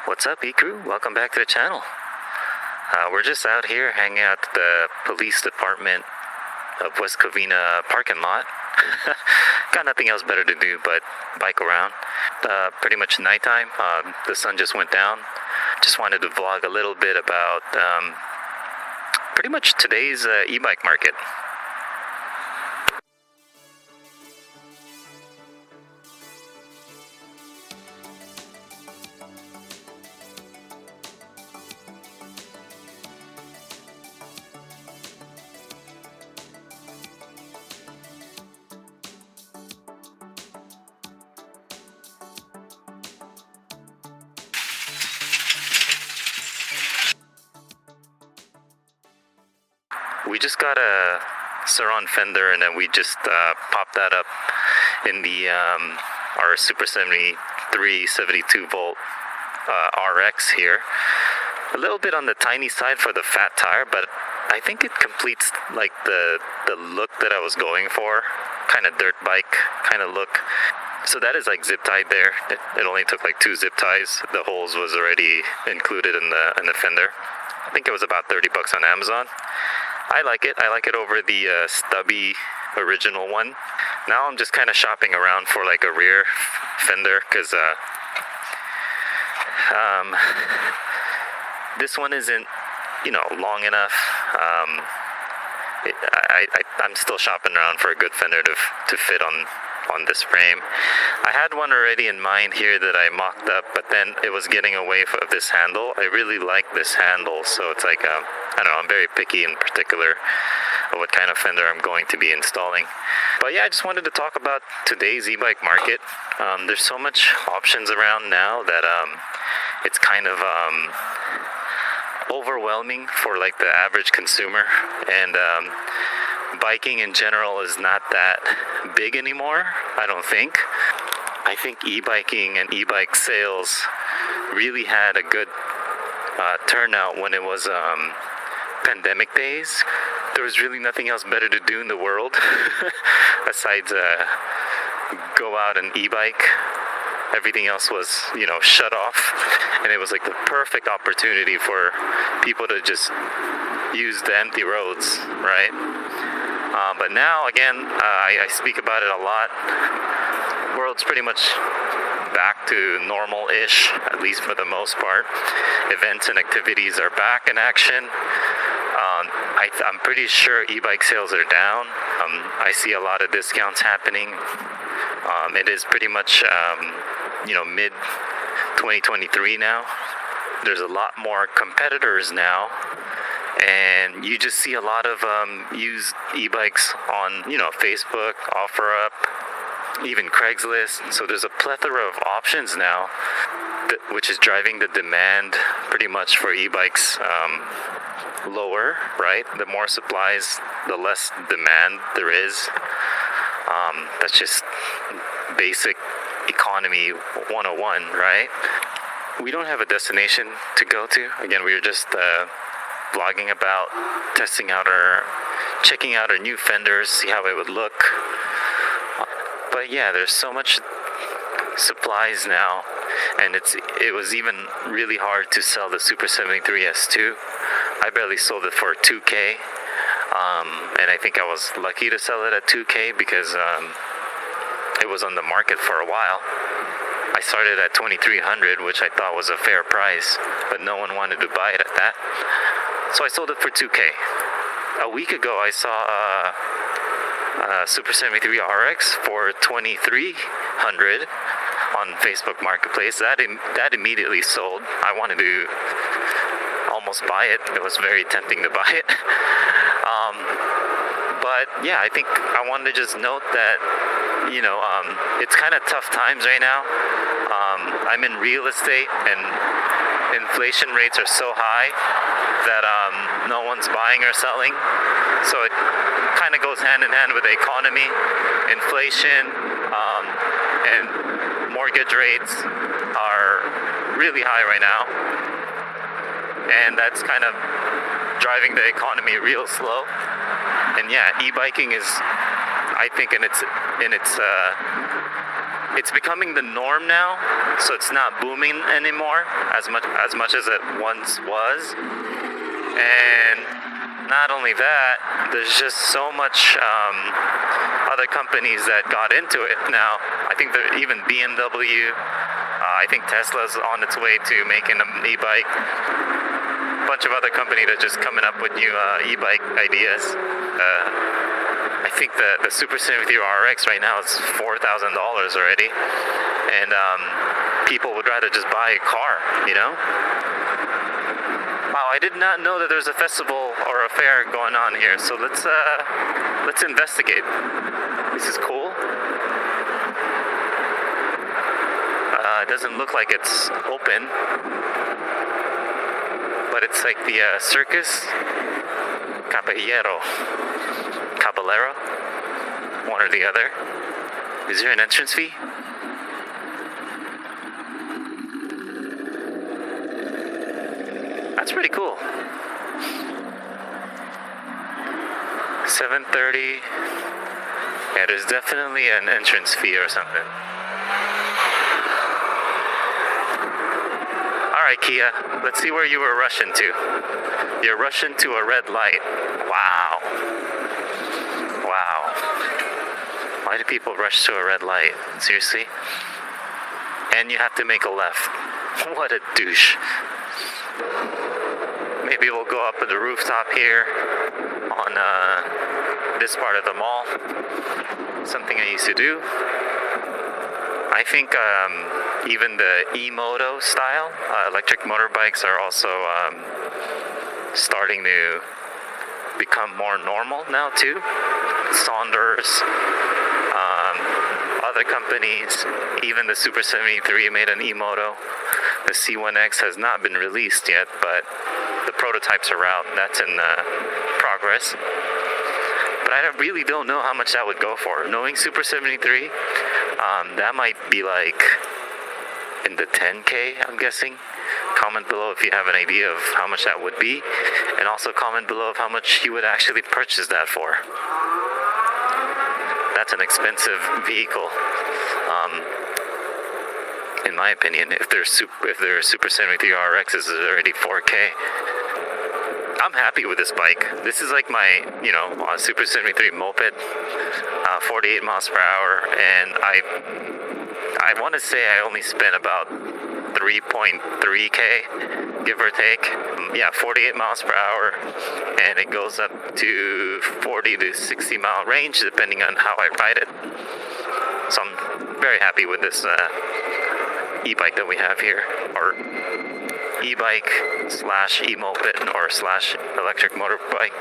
What's up, E-Crew? Welcome back to the channel. We're just out here hanging out at the police department of West Covina parking lot. Got nothing else better to do but bike around. Pretty much nighttime. The sun just went down. Just wanted to vlog a little bit about pretty much today's e-bike market. We just got a surron fender, and then we just popped that up in the our Super73 72 volt RX here. A little bit on the tiny side for the fat tire, but I think it completes like the look that I was going for, kind of dirt bike kind of look. So that is like zip tied there. It only took like 2 zip ties. The holes was already included in the fender. I think it was about $30 on Amazon. I like it. I like it over the stubby original one. Now I'm just kind of shopping around for like a rear fender because this one isn't, long enough. I'm still shopping around for a good fender to fit on this frame. I had one already in mind here that I mocked up, but then it was getting away from this handle. I really like this handle, so it's like I don't know, I'm very picky in particular of what kind of fender I'm going to be installing. But yeah, I just wanted to talk about today's e-bike market. There's so much options around now that it's kind of overwhelming for like the average consumer, and biking in general is not that big anymore, I don't think. I think e-biking and e-bike sales really had a good turnout when it was pandemic days. There was really nothing else better to do in the world besides go out and e-bike. Everything else was, shut off, and it was like the perfect opportunity for people to just use the empty roads, right? But now, again, I speak about it a lot. The world's pretty much back to normal-ish, at least for the most part. Events and activities are back in action. I'm pretty sure e-bike sales are down. I see a lot of discounts happening. It is pretty much, mid 2023 now. There's a lot more competitors now, and you just see a lot of used e-bikes on, Facebook, OfferUp, even Craigslist. So there's a plethora of options now, which is driving the demand pretty much for e-bikes lower, right? The more supplies, the less demand there is. That's just basic economy 101, right? We don't have a destination to go to. Again, we were just vlogging about checking out our new fenders, see how it would look. But yeah, there's so much supplies now, and it was even really hard to sell the Super73 S2. I barely sold it for $2K, and I think I was lucky to sell it at $2K because it was on the market for a while. I started at $2,300, which I thought was a fair price, but no one wanted to buy it at that. So I sold it for $2K. A week ago, I saw a Super73 RX for $2,300 on Facebook Marketplace. That immediately sold. I wanted to almost buy it. It was very tempting to buy it. But yeah, I think I wanted to just note that, it's kind of tough times right now. I'm in real estate, and inflation rates are so high that no one's buying or selling. So it kind of goes hand in hand with the economy, inflation, and mortgage rates are really high right now. And that's kind of driving the economy real slow. And yeah, e-biking is, I think, in its it's becoming the norm now, so it's not booming anymore as much as it once was. And not only that, there's just so much other companies that got into it now. I think there even BMW. I think Tesla's on its way to making an e-bike. A bunch of other companies that are just coming up with new e-bike ideas. I think the Super73 RX right now is $4,000 already, and people would rather just buy a car, you know? Wow, I did not know that there's a festival or a fair going on here, so let's investigate. This is cool. It doesn't look like it's open, but it's like the circus caballero, one or the other. Is there an entrance fee? That's pretty cool. 7:30. Yeah, there's definitely an entrance fee or something. Alright, Kia, let's see where you were rushing to. You're rushing to a red light. Wow. Wow. Why do people rush to a red light? Seriously? And you have to make a left. What a douche. Maybe we'll go up to the rooftop here on this part of the mall. Something I used to do. I think even the e-moto style electric motorbikes are also starting to become more normal now too. Saunders, other companies, even the Super73 made an e-moto. The C1X has not been released yet, but the prototypes are out. That's in progress. But I really don't know how much that would go for. Knowing Super73, that might be like in the 10K, I'm guessing. Comment below if you have an idea of how much that would be, and also comment below of how much you would actually purchase that for. That's an expensive vehicle, in my opinion. If their Super73 RX is already 4K. I'm happy with this bike. This is like my, Super73 moped, 48 miles per hour, and I want to say I only spent about 3.3K, give or take. 48 miles per hour, and it goes up to 40 to 60 mile range depending on how I ride it. So I'm very happy with this e-bike that we have here, or e-bike / e-moped or / electric motorbike.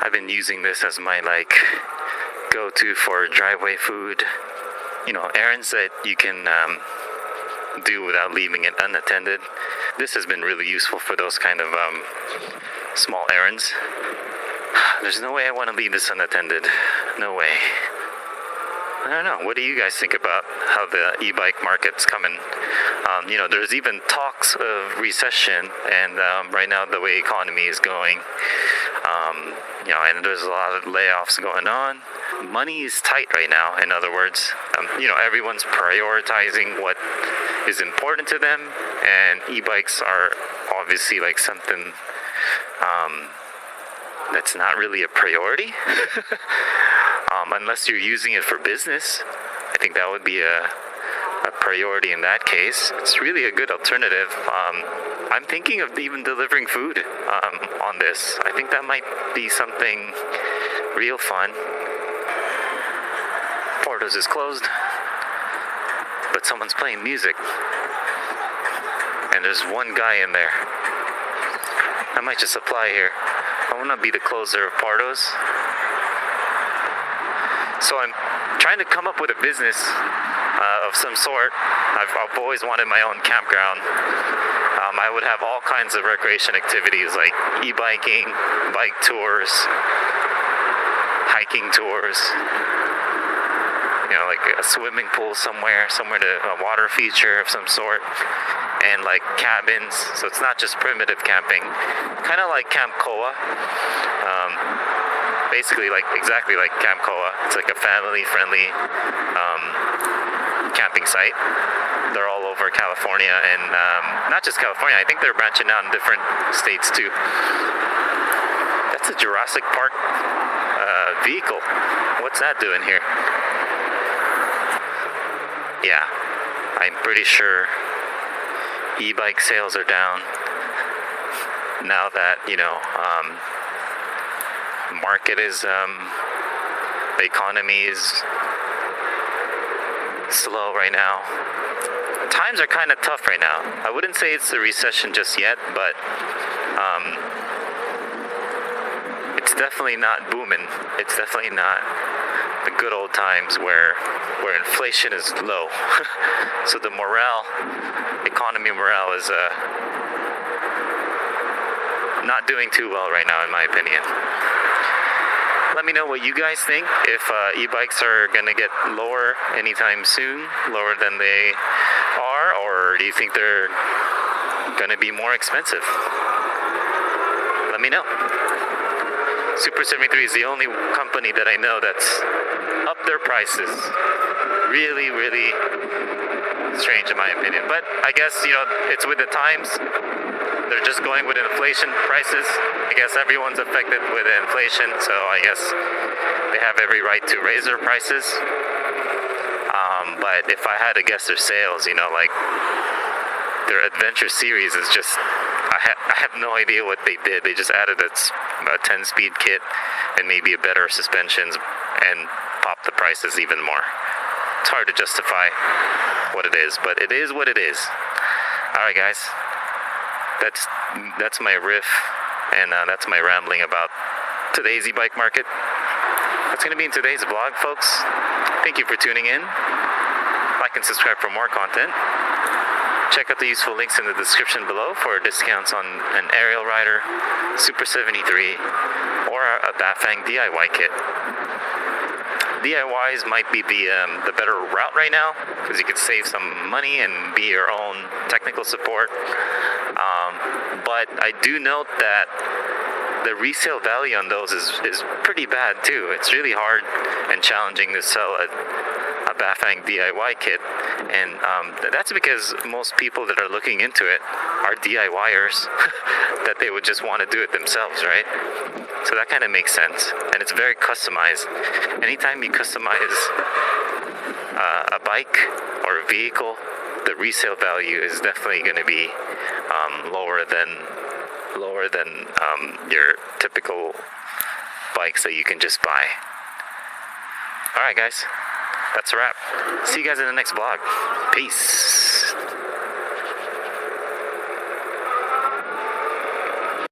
I've been using this as my go-to for driveway food, errands that you can do without leaving it unattended. This has been really useful for those kind of small errands. There's no way I want to leave this unattended. No way. I don't know. What do you guys think about how the e-bike market's coming? There's even talks of recession, and right now the way economy is going, and there's a lot of layoffs going on. Money is tight right now. In other words, everyone's prioritizing what is important to them, and e-bikes are obviously like something that's not really a priority. Unless you're using it for business, I think that would be a priority in that case. It's really a good alternative. I'm thinking of even delivering food on this. I think that might be something real fun. Portos is closed, but someone's playing music, and there's one guy in there. I might just apply here. I want to be the closer of Portos. So I'm trying to come up with a business of some sort. I've always wanted my own campground. I would have all kinds of recreation activities like e-biking, bike tours, hiking tours, like a swimming pool somewhere to a water feature of some sort, and like cabins. So it's not just primitive camping, kind of like Camp Koa. Basically exactly like Camp Koa. It's like a family-friendly camping site. They're all over California, and not just California. I think they're branching out in different states too. That's a Jurassic Park vehicle. What's that doing here? Yeah, I'm pretty sure e-bike sales are down now that, market is, the economy is slow right now. Times are kind of tough right now. I wouldn't say it's a recession just yet, but it's definitely not booming. It's definitely not the good old times where inflation is low. So the economy morale is not doing too well right now, in my opinion. Let me know what you guys think, if e-bikes are going to get lower anytime soon, lower than they are, or do you think they're going to be more expensive? Let me know. Super73 is the only company that I know that's up their prices. Really, really strange in my opinion. But I guess, it's with the times. They're just going with inflation prices. I guess everyone's affected with inflation, so I guess they have every right to raise their prices. But if I had to guess their sales, like their adventure series is just, I have no idea what they did. They just added a 10-speed kit and maybe a better suspensions and popped the prices even more. It's hard to justify what it is, but it is what it is. All right, guys. That's my riff, and that's my rambling about today's e-bike market. That's going to be in today's vlog, folks. Thank you for tuning in. Like and subscribe for more content. Check out the useful links in the description below for discounts on an arielrider, Super73, or a bafang DIY kit. DIYs might be the better route right now, because you could save some money and be your own technical support. But I do note that the resale value on those is pretty bad too. It's really hard and challenging to sell a bafang DIY kit, and that's because most people that are looking into it are DIYers that they would just want to do it themselves, right? So that kind of makes sense, and it's very customized. Anytime you customize a bike or a vehicle, the resale value is definitely going to be lower than your typical bikes that you can just buy. All right, guys, that's a wrap. See you guys in the next vlog. Peace.